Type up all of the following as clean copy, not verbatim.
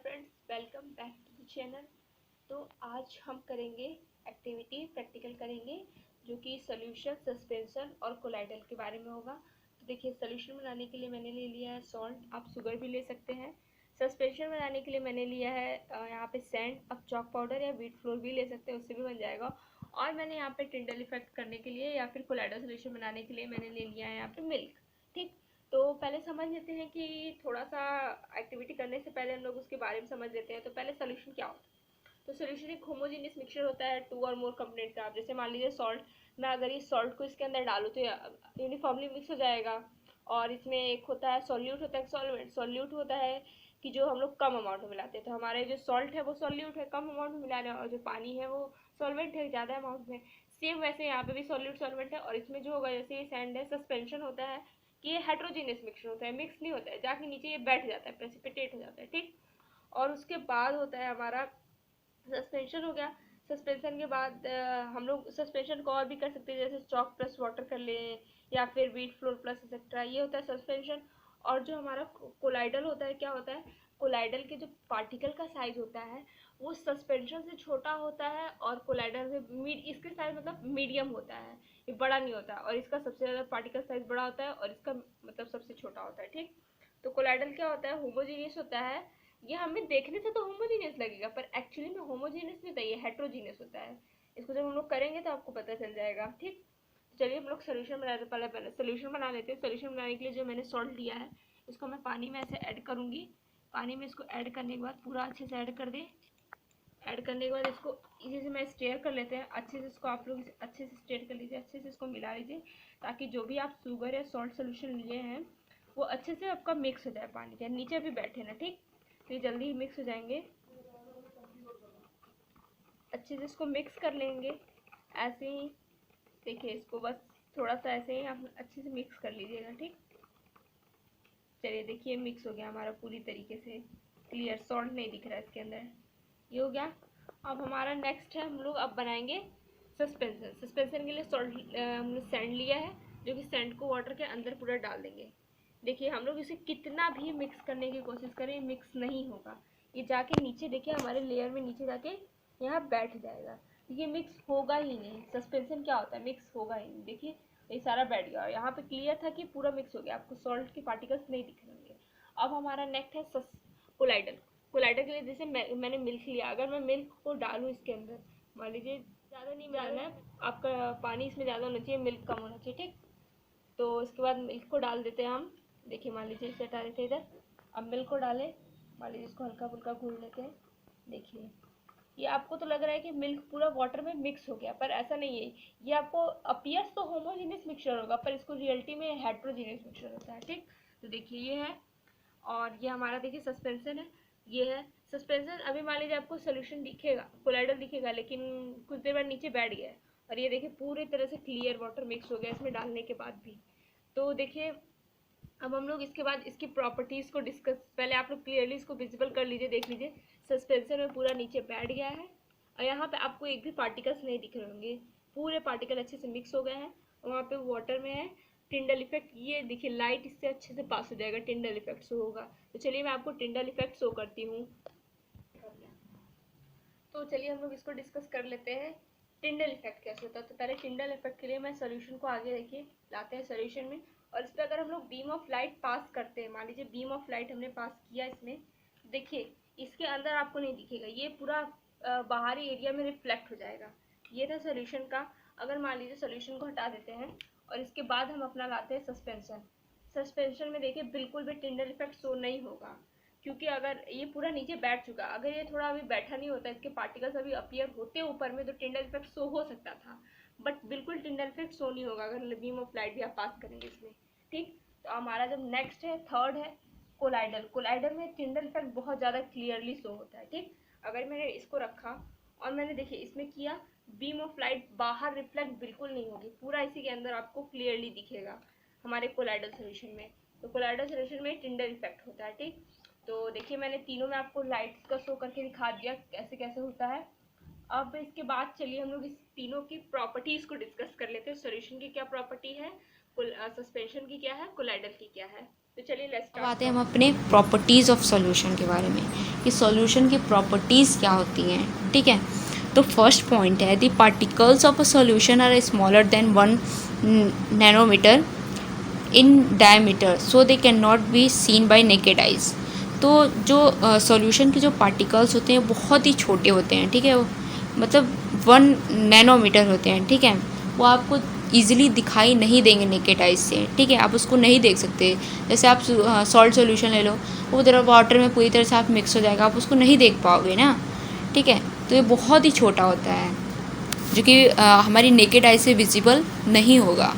Friends, welcome back to the channel. तो आज हम करेंगे एक्टिविटी प्रैक्टिकल करेंगे जो कि सॉल्यूशन, सस्पेंशन और कोलाइडल के बारे में होगा। तो देखिए, सॉल्यूशन बनाने के लिए मैंने ले लिया है सॉल्ट, आप शुगर भी ले सकते हैं। सस्पेंशन बनाने के लिए मैंने लिया है यहाँ पे सैंड, आप चॉक पाउडर या व्हीट फ्लोर भी ले सकते हैं, उससे भी बन जाएगा। और मैंने यहाँ पे टिंडल इफेक्ट करने के लिए या फिर कोलाइडल सॉल्यूशन बनाने के लिए मैंने ले लिया है यहाँ पे मिल्क। ठीक, तो पहले समझ लेते हैं कि थोड़ा सा एक्टिविटी करने से पहले हम लोग उसके बारे में समझ लेते हैं। तो पहले सोल्यूशन क्या होता है। तो सोल्यूशन एक होमोजेनियस मिक्सचर होता है टू और मोर कंपोनेंट का। जैसे मान लीजिए सॉल्ट, मैं अगर ये सॉल्ट को इसके अंदर डालूँ तो यूनिफॉर्मली मिक्स हो जाएगा। और इसमें एक होता है सॉल्यूट, होता है सॉल्वेंट। सॉल्यूट होता है कि जो हम लोग कम अमाउंट में मिलाते हैं, तो हमारे जो सॉल्ट है वो सॉल्यूट है, कम अमाउंट में मिला रहे हैं, और जो पानी है वो सॉल्वेंट है, ज़्यादा अमाउंट में। सेम वैसे यहाँ पे भी सॉल्यूट सॉल्वेंट है। और इसमें जो होगा, जैसे ये सैंड है, सस्पेंशन होता है कि ये हेट्रोजीनियस मिक्सचर होता है, मिक्स नहीं होता है, जाके नीचे ये बैठ जाता है, प्रेसिपिटेट हो जाता है। ठीक, और उसके बाद होता है हमारा सस्पेंशन हो गया। सस्पेंशन के बाद हम लोग सस्पेंशन को और भी कर सकते हैं, जैसे चॉक प्लस वाटर कर लें या फिर व्हीट फ्लोर प्लस एक्सेट्रा, ये होता है सस्पेंशन। और जो हमारा कोलाइडल होता है, क्या होता है, कोलाइडल के जो पार्टिकल का साइज होता है वो सस्पेंशन से छोटा होता है, और कोलाइडल से इसके साइज मतलब मीडियम होता है, ये बड़ा नहीं होता। और इसका सबसे ज़्यादा पार्टिकल साइज बड़ा होता है और इसका मतलब सबसे छोटा होता है। ठीक, तो कोलाइडल क्या होता है, होमोजीनियस होता है। ये हमें देखने से तो होमोजीनियस लगेगा, पर एक्चुअली में होमोजीनियस नहीं होता, ये हेट्रोजीनियस होता है। इसको जब हम लोग करेंगे तो आपको पता चल जाएगा। ठीक, चलिए हम लोग सोल्यूशन बनाते हैं। पहले सोल्यूशन बना लेते हैं। सोल्यूशन बनाने के लिए जो मैंने सॉल्ट लिया है, इसको मैं पानी में ऐसे ऐड करूँगी। पानी में इसको ऐड करने के बाद पूरा अच्छे से ऐड कर दें। ऐड करने के बाद इसको इसी से मैं स्टेयर कर लेते हैं अच्छे से। इसको आप लोग अच्छे से स्टेयर कर लीजिए, अच्छे से इसको मिला लीजिए, ताकि जो भी आप शुगर या सॉल्ट सोल्यूशन लिए हैं वो अच्छे से आपका मिक्स हो जाए, पानी के नीचे भी बैठे ना। ठीक, तो ये जल्दी ही मिक्स हो जाएंगे। अच्छे से इसको मिक्स कर लेंगे ऐसे ही। देखिए, इसको बस थोड़ा सा ऐसे ही आप अच्छे से मिक्स कर लीजिएगा। ठीक, चलिए देखिए मिक्स हो गया हमारा पूरी तरीके से क्लियर, सॉल्ट नहीं दिख रहा है इसके अंदर, ये हो गया। अब हमारा नेक्स्ट है, हम लोग अब बनाएंगे सस्पेंशन। सस्पेंशन के लिए सॉल्ट हमने सैंड लिया है, जो कि सैंड को वाटर के अंदर पूरा डाल देंगे। देखिए, हम लोग इसे कितना भी मिक्स करने की कोशिश करें, मिक्स नहीं होगा। ये जाके नीचे, देखिए हमारे लेयर में नीचे जाके यहाँ बैठ जाएगा, ये मिक्स होगा ही नहीं। सस्पेंशन क्या होता है, मिक्स होगा ही नहीं। देखिए, ये सारा बैठ गया, यहाँ पे क्लियर था कि पूरा मिक्स हो गया, आपको सॉल्ट के पार्टिकल्स नहीं दिख रहे होंगे। अब हमारा नेक्स्ट है कोलाइडल। कोलाइडल के लिए जैसे मैंने मिल्क लिया, अगर मैं मिल्क को डालूँ इसके अंदर, मान लीजिए ज़्यादा नहीं डालना है आपका, पानी इसमें ज़्यादा होना चाहिए, मिल्क कम होना चाहिए। ठीक, तो इसके बाद मिल्क को डाल देते हैं हम। देखिए, मान लीजिए इसे हटा देते हैं इधर। अब मिल्क को डालें, मान लीजिए इसको हल्का फुल्का घोल लेते हैं। देखिए, ये आपको तो लग रहा है कि मिल्क पूरा वाटर में मिक्स हो गया, पर ऐसा नहीं है। ये आपको अपीयर्स तो होमोजीनियस मिक्सचर होगा, पर इसको रियलिटी में हेट्रोजीनियस मिक्सचर होता है। ठीक, तो देखिए ये है, और ये हमारा देखिए सस्पेंशन है, ये है सस्पेंशन। अभी मान लीजिए आपको सोल्यूशन दिखेगा, कोलाइडल दिखेगा, लेकिन कुछ देर बाद नीचे बैठ गया है, और ये देखिए पूरी तरह से क्लियर वाटर मिक्स हो गया इसमें डालने के बाद भी। तो देखिए, अब हम लोग इसके बाद इसकी प्रॉपर्टीज़ को डिस्कस, पहले आप लोग क्लियरली इसको विजिबल कर लीजिए, देख लीजिए। सस्पेंशन में पूरा नीचे बैठ गया है, और यहाँ पे आपको एक भी पार्टिकल्स नहीं दिख रहे होंगे, पूरे पार्टिकल अच्छे से मिक्स हो गए हैं। वहाँ पे वाटर में है टिंडल इफेक्ट, ये देखिए लाइट इससे अच्छे से पास हो जाएगा, टिंडल इफेक्ट शो होगा। तो चलिए मैं आपको टिंडल इफेक्ट शो करती हूँ। तो चलिए हम लोग इसको डिस्कस कर लेते हैं, टिंडल इफेक्ट कैसे होता है। तो पहले टिंडल इफेक्ट के लिए मैं सोल्यूशन को आगे देखिए लाते हैं सोल्यूशन में, और इस पर अगर हम लोग बीम ऑफ लाइट पास करते हैं, मान लीजिए बीम ऑफ लाइट हमने पास किया इसमें, देखिए इसके अंदर आपको नहीं दिखेगा, ये पूरा बाहरी एरिया में रिफ्लेक्ट हो जाएगा। ये था सोल्यूशन का। अगर मान लीजिए सोल्यूशन को हटा देते हैं और इसके बाद हम अपना लाते हैं सस्पेंशन। सस्पेंशन में देखिए बिल्कुल भी टिंडल इफेक्ट शो नहीं होगा, क्योंकि अगर ये पूरा नीचे बैठ चुका, अगर ये थोड़ा अभी बैठा नहीं होता, इसके पार्टिकल्स अभी अपीयर होते ऊपर में, तो टिंडल इफेक्ट शो हो सकता था, बट बिल्कुल टिंडल इफेक्ट शो नहीं होगा अगर बीम ऑफ लाइट भी आप पास करेंगे इसमें। ठीक, तो हमारा जब नेक्स्ट है, थर्ड है कोलाइडल। कोलाइडल में टिंडल इफेक्ट बहुत ज़्यादा क्लियरली शो होता है। ठीक, अगर मैंने इसको रखा और मैंने देखिए इसमें किया, बीम ऑफ लाइट बाहर रिफ्लेक्ट बिल्कुल नहीं होगी, पूरा इसी के अंदर आपको क्लियरली दिखेगा हमारे कोलाइडल सोल्यूशन में। तो कोलाइडल सोल्यूशन में टिंडल इफेक्ट होता है। ठीक, तो देखिए मैंने तीनों में आपको लाइट्स का शो करके दिखा दिया कैसे कैसे होता है। अब इसके बाद चलिए हम लोग इस तीनों की प्रॉपर्टीज़ को डिस्कस कर लेते हैं। सॉल्यूशन की क्या प्रॉपर्टी है, सस्पेंशन की क्या है, कोलाइडल की क्या है। तो चलिए लेट्स अब स्टार्ट। आते हैं हम अपने प्रॉपर्टीज़ ऑफ सॉल्यूशन के बारे में कि सॉल्यूशन की प्रॉपर्टीज़ क्या होती हैं। ठीक है, तो फर्स्ट पॉइंट है the particles of a solution are smaller than 1 nanometre in diameter so they can not be seen by naked eyes. तो जो सॉल्यूशन के जो पार्टिकल्स होते हैं बहुत ही छोटे होते हैं। ठीक है, मतलब 1 नैनोमीटर होते हैं। ठीक है, वो आपको ईजिली दिखाई नहीं देंगे नेकेड आइज से। ठीक है, आप उसको नहीं देख सकते। जैसे आप सॉल्ट सॉल्यूशन ले लो, वो उधर वाटर में पूरी तरह से आप मिक्स हो जाएगा, आप उसको नहीं देख पाओगे ना। ठीक है, तो ये बहुत ही छोटा होता है जो कि हमारी नेकेड आई से विजिबल नहीं होगा।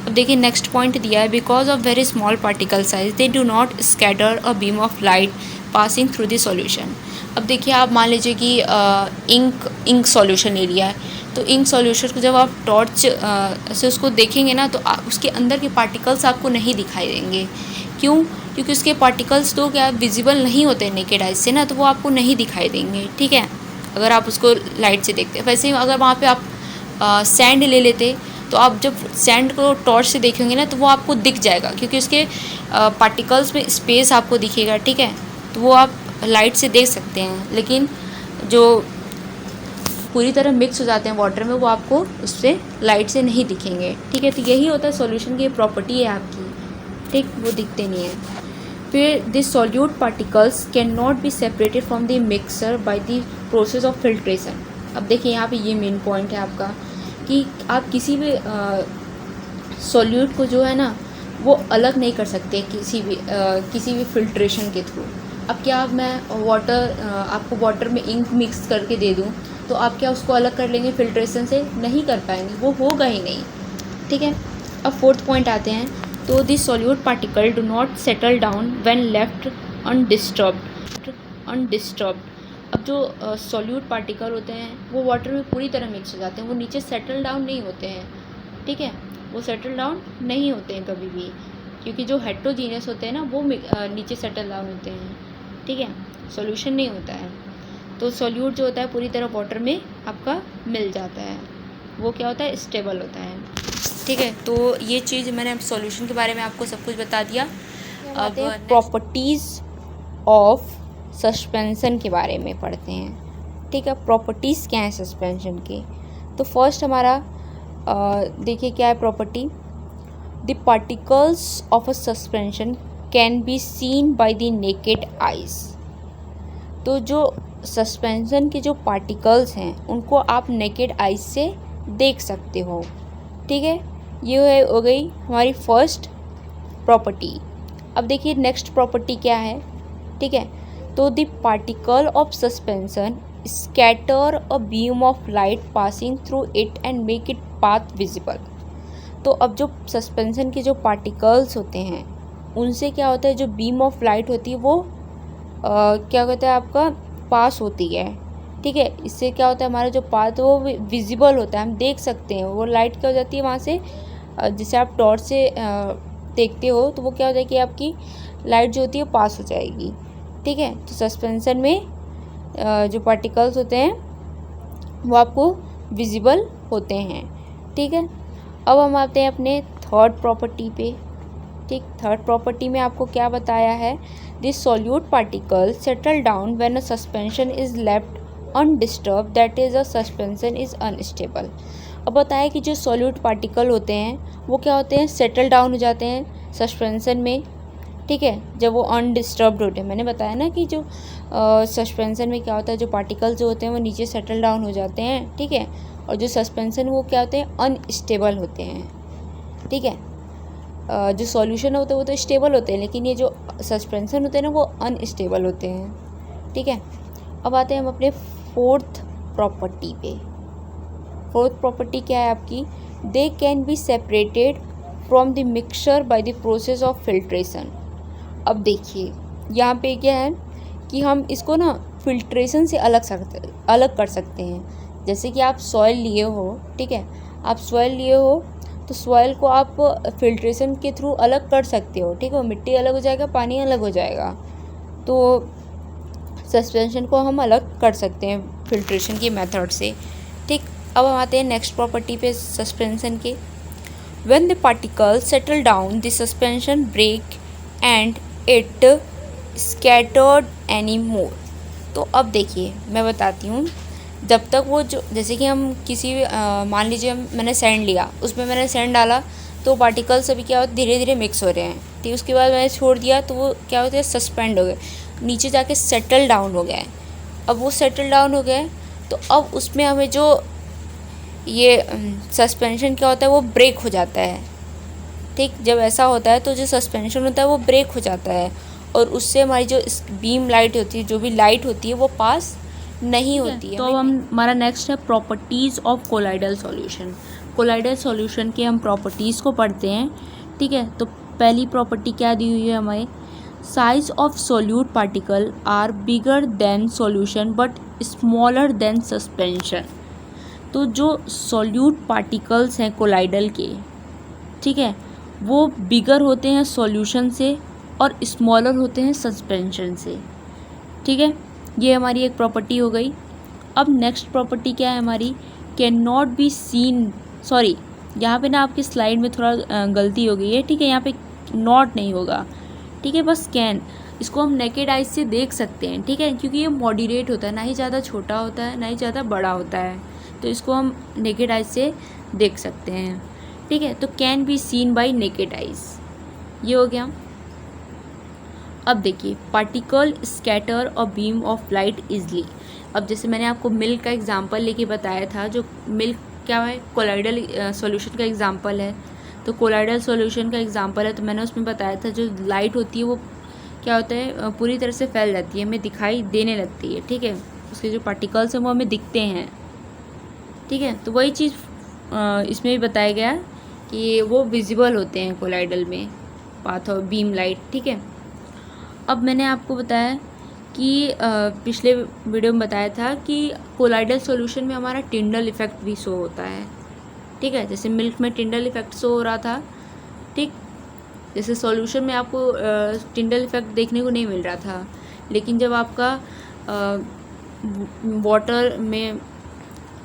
अब देखिए नेक्स्ट पॉइंट दिया है because of very small particle size they do not scatter a beam of light passing through the solution. अब देखिए आप मान लीजिए कि इंक सॉल्यूशन ले लिया है, तो इंक सॉल्यूशन को जब आप टॉर्च से उसको देखेंगे ना तो उसके अंदर के पार्टिकल्स आपको नहीं दिखाई देंगे। क्यों? क्योंकि उसके पार्टिकल्स तो क्या विजिबल नहीं होते नेकेड आइज से ना, तो वो आपको नहीं दिखाई देंगे। ठीक है, अगर आप उसको लाइट से देखते हैं। वैसे ही अगर वहाँ पे आप सैंड ले लेते तो आप जब सैंड को टॉर्च से देखेंगे ना तो वो आपको दिख जाएगा, क्योंकि उसके पार्टिकल्स में स्पेस आपको दिखेगा। ठीक है, तो वो आप लाइट से देख सकते हैं, लेकिन जो पूरी तरह मिक्स हो जाते हैं वाटर में वो आपको उससे लाइट से नहीं दिखेंगे। ठीक है, तो यही होता है सॉल्यूशन की प्रॉपर्टी है आपकी। ठीक, वो दिखते नहीं है। फिर this solute particles can not be separated from the mixer by the process of filtration. अब देखिए यहाँ पे ये मेन पॉइंट है आपका कि आप किसी भी सॉल्यूट को जो है ना वो अलग नहीं कर सकते किसी भी फिल्ट्रेशन के थ्रू। अब क्या मैं आपको वाटर में इंक मिक्स करके दे दूँ तो आप क्या उसको अलग कर लेंगे फिल्ट्रेशन से? नहीं कर पाएंगे, वो होगा ही नहीं। ठीक है, अब फोर्थ पॉइंट आते हैं। तो this solute particle do not settle down when left undisturbed. अब जो सॉल्यूट पार्टिकल होते हैं वो वाटर में पूरी तरह मिक्स हो जाते हैं, वो नीचे सेटल डाउन नहीं होते हैं। ठीक है, वो सेटल डाउन नहीं होते हैं कभी भी, क्योंकि जो हेट्रोजीनियस होते हैं ना वो नीचे सेटल डाउन होते हैं। ठीक है, सॉल्यूशन नहीं होता है। तो सॉल्यूट जो होता है पूरी तरह वाटर में आपका मिल जाता है, वो क्या होता है? स्टेबल होता है। ठीक है, तो ये चीज़ मैंने सॉल्यूशन के बारे में आपको सब कुछ बता दिया। अब प्रॉपर्टीज़ ऑफ सस्पेंशन के बारे में पढ़ते हैं। ठीक है, प्रॉपर्टीज़ क्या है सस्पेंशन की? तो फर्स्ट हमारा देखिए क्या है property. The particles of a suspension can be seen by the naked eyes. तो जो सस्पेंशन के जो पार्टिकल्स हैं उनको आप नेकेड आइज से देख सकते हो। ठीक है, ये हो गई हमारी फर्स्ट प्रॉपर्टी। अब देखिए नेक्स्ट प्रॉपर्टी क्या है। ठीक है, तो the particle of suspension scatter a beam of light passing through it and make it path visible. तो अब जो सस्पेंशन के जो पार्टिकल्स होते हैं उनसे क्या होता है, जो बीम ऑफ लाइट होती है वो क्या कहते हैं आपका पास होती है। ठीक है, इससे क्या होता है हमारा जो पाथ वो विजिबल होता है, हम देख सकते हैं। वो लाइट क्या हो जाती है वहाँ से, जैसे आप टॉर्च से देखते हो तो वो क्या हो जाएगी, आपकी लाइट जो होती है पास हो जाएगी। ठीक है, तो सस्पेंशन में जो पार्टिकल्स होते हैं वो आपको विजिबल होते हैं। ठीक है, अब हम आते हैं अपने थर्ड प्रॉपर्टी पे। ठीक, थर्ड प्रॉपर्टी में आपको क्या बताया है? This solute particle settle down when a suspension is left undisturbed that is a suspension is unstable. अब बताया कि जो सॉल्यूट पार्टिकल होते हैं वो क्या होते हैं, सेटल डाउन हो जाते हैं सस्पेंशन में। ठीक है, जब वो अनडिस्टर्ब्ड होते हैं, मैंने बताया ना कि जो सस्पेंशन में क्या होता है, जो पार्टिकल्स जो होते हैं वो नीचे सेटल डाउन हो जाते हैं। ठीक है, और जो सस्पेंशन वो क्या होते हैं, अनस्टेबल होते हैं। ठीक है, जो सॉल्यूशन होते हैं वो तो स्टेबल होते हैं, लेकिन ये जो सस्पेंशन होते हैं ना वो अनस्टेबल होते हैं। ठीक है, अब आते हैं हम अपने फोर्थ प्रॉपर्टी पे। फोर्थ प्रॉपर्टी क्या है आपकी? They can be separated from the mixture by the process of filtration. अब देखिए यहाँ पे क्या है कि हम इसको ना फिल्ट्रेशन से अलग कर सकते हैं। जैसे कि आप सॉइल लिए हो, ठीक है, आप सॉइल लिए हो तो सॉइल को आप फिल्ट्रेशन के थ्रू अलग कर सकते हो। ठीक है, मिट्टी अलग हो जाएगा, पानी अलग हो जाएगा, तो सस्पेंशन को हम अलग कर सकते हैं फिल्ट्रेशन की मेथड से। ठीक, अब हम आते हैं नेक्स्ट प्रॉपर्टी पे सस्पेंशन के। When the particle settle down the suspension break and it scattered anymore। तो अब देखिए मैं बताती हूँ, जब तक वो जो जैसे कि हम किसी मान लीजिए मैंने सैंड लिया, उसमें मैंने सैंड डाला तो पार्टिकल्स अभी क्या होता है धीरे धीरे मिक्स हो रहे हैं, ठीक। उसके बाद मैंने छोड़ दिया तो वो क्या होता है सस्पेंड हो गए, नीचे जाके सेटल डाउन हो गया है। अब वो सेटल डाउन हो गया तो अब उसमें हमें जो ये सस्पेंशन क्या होता है वो ब्रेक हो जाता है, ठीक। जब ऐसा होता है तो जो सस्पेंशन होता है वो ब्रेक हो जाता है और उससे हमारी जो बीम लाइट होती है, जो भी लाइट होती है वो पास नहीं होती है। तो अब हमारा नेक्स्ट है properties of colloidal solution. Colloidal solution के हम प्रॉपर्टीज़ को पढ़ते हैं, ठीक है। तो पहली प्रॉपर्टी क्या दी हुई है हमारे, size of solute particle are bigger than solution but smaller than suspension. तो जो सोल्यूट पार्टिकल्स हैं कोलाइडल के, ठीक है, वो बिगर होते हैं सॉल्यूशन से और स्मॉलर होते हैं सस्पेंशन से, ठीक है। ये हमारी एक प्रॉपर्टी हो गई। अब नेक्स्ट प्रॉपर्टी क्या है हमारी, can not be scene, sorry यहाँ पे ना आपकी स्लाइड में थोड़ा गलती हो गई है, ठीक है। यहाँ पे नॉट नहीं होगा, ठीक है, बस कैन। इसको हम नेकेड आइज से देख सकते हैं, ठीक है, क्योंकि ये मॉडरेट होता है, ना ही ज़्यादा छोटा होता है ना ही ज़्यादा बड़ा होता है, तो इसको हम नेकेड आइज से देख सकते हैं, ठीक है। तो can be seen by naked eyes, ये हो गया। अब देखिए पार्टिकल स्कैटर और बीम ऑफ लाइट इजली। अब जैसे मैंने आपको मिल्क का एग्जांपल लेके बताया था, जो मिल्क क्या है कोलाइडल सॉल्यूशन का एग्जांपल है, तो कोलाइडल सॉल्यूशन का एग्जांपल है, तो मैंने उसमें बताया था जो लाइट होती है वो क्या होता है पूरी तरह से फैल जाती है, हमें दिखाई देने लगती है, ठीक है। उसके जो पार्टिकल्स हैं वो हमें दिखते हैं, ठीक है। तो वही चीज़ इसमें भी बताया गया कि वो विजिबल होते हैं कोलाइडल में पाथ और बीम लाइट, ठीक है। अब मैंने आपको बताया कि पिछले वीडियो में बताया था कि कोलाइडल सॉल्यूशन में हमारा टिंडल इफ़ेक्ट भी शो होता है, ठीक है। जैसे मिल्क में टिंडल इफ़ेक्ट शो हो रहा था, ठीक। जैसे सॉल्यूशन में आपको टिंडल इफ़ेक्ट देखने को नहीं मिल रहा था, लेकिन जब आपका वाटर में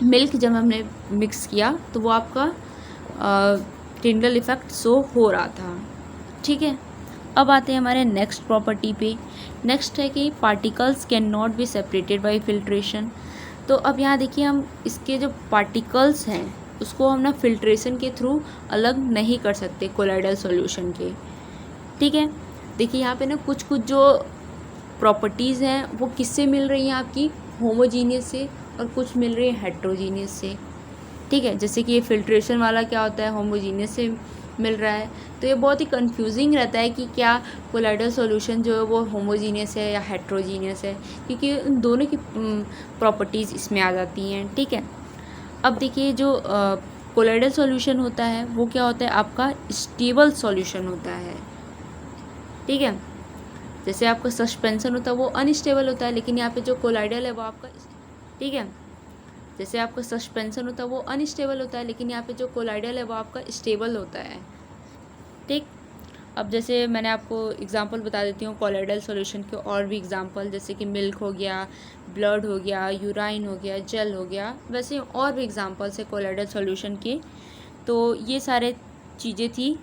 मिल्क जब हमने मिक्स किया तो वो आपका टिंडल इफ़ेक्ट शो हो रहा था, ठीक है। अब आते हैं हमारे नेक्स्ट प्रॉपर्टी पे। नेक्स्ट है कि particles can not be separated by filtration. तो अब यहाँ देखिए हम इसके जो पार्टिकल्स हैं उसको हम ना फिल्ट्रेशन के थ्रू अलग नहीं कर सकते कोलाइडल सॉल्यूशन के, ठीक है। देखिए यहाँ पे ना कुछ कुछ जो प्रॉपर्टीज़ हैं वो किससे मिल रही हैं आपकी, होमोजीनियस से, और कुछ मिल रही है हेट्रोजीनियस से, ठीक है। जैसे कि ये फिल्ट्रेशन वाला क्या होता है होमोजीनियस से मिल रहा है, तो ये बहुत ही कंफ्यूजिंग रहता है कि क्या कोलाइडल सॉल्यूशन जो है वो होमोजीनियस है या हेट्रोजीनियस है, क्योंकि उन दोनों की प्रॉपर्टीज़ इसमें आ जाती हैं, ठीक है। अब देखिए जो कोलाइडल सॉल्यूशन होता है वो क्या होता है आपका स्टेबल सॉल्यूशन होता है, ठीक है। जैसे आपका सस्पेंशन होता है वो अनस्टेबल होता है, लेकिन यहाँ पे जो कोलाइडल है वो आपका, ठीक है, जैसे आपका सस्पेंशन होता है वो अनस्टेबल होता है, लेकिन यहाँ पे जो कोलाइडल है वो आपका स्टेबल होता है, ठीक। अब जैसे मैंने आपको एग्जांपल बता देती हूँ कोलाइडल सॉल्यूशन के, और भी एग्जांपल जैसे कि मिल्क हो गया, ब्लड हो गया, यूराइन हो गया, जेल हो गया, वैसे और भी एग्जांपल्स है कोलाइडल सॉल्यूशन के। तो ये सारे चीज़ें थी,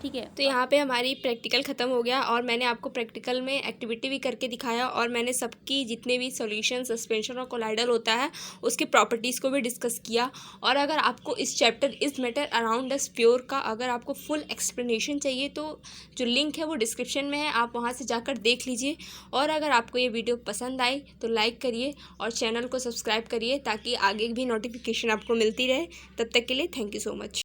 ठीक है। तो यहाँ पे हमारी प्रैक्टिकल ख़त्म हो गया और मैंने आपको प्रैक्टिकल में एक्टिविटी भी करके दिखाया और मैंने सबकी जितने भी सॉल्यूशन सस्पेंशन और कोलाइडल होता है उसके प्रॉपर्टीज़ को भी डिस्कस किया। और अगर आपको इस चैप्टर इस मैटर अराउंड अस प्योर का अगर आपको फुल एक्सप्लेनेशन चाहिए तो जो लिंक है वो डिस्क्रिप्शन में है, आप वहाँ से जाकर देख लीजिए। और अगर आपको ये वीडियो पसंद आई तो लाइक करिए और चैनल को सब्सक्राइब करिए ताकि आगे भी नोटिफिकेशन आपको मिलती रहे। तब तक के लिए थैंक यू सो मच।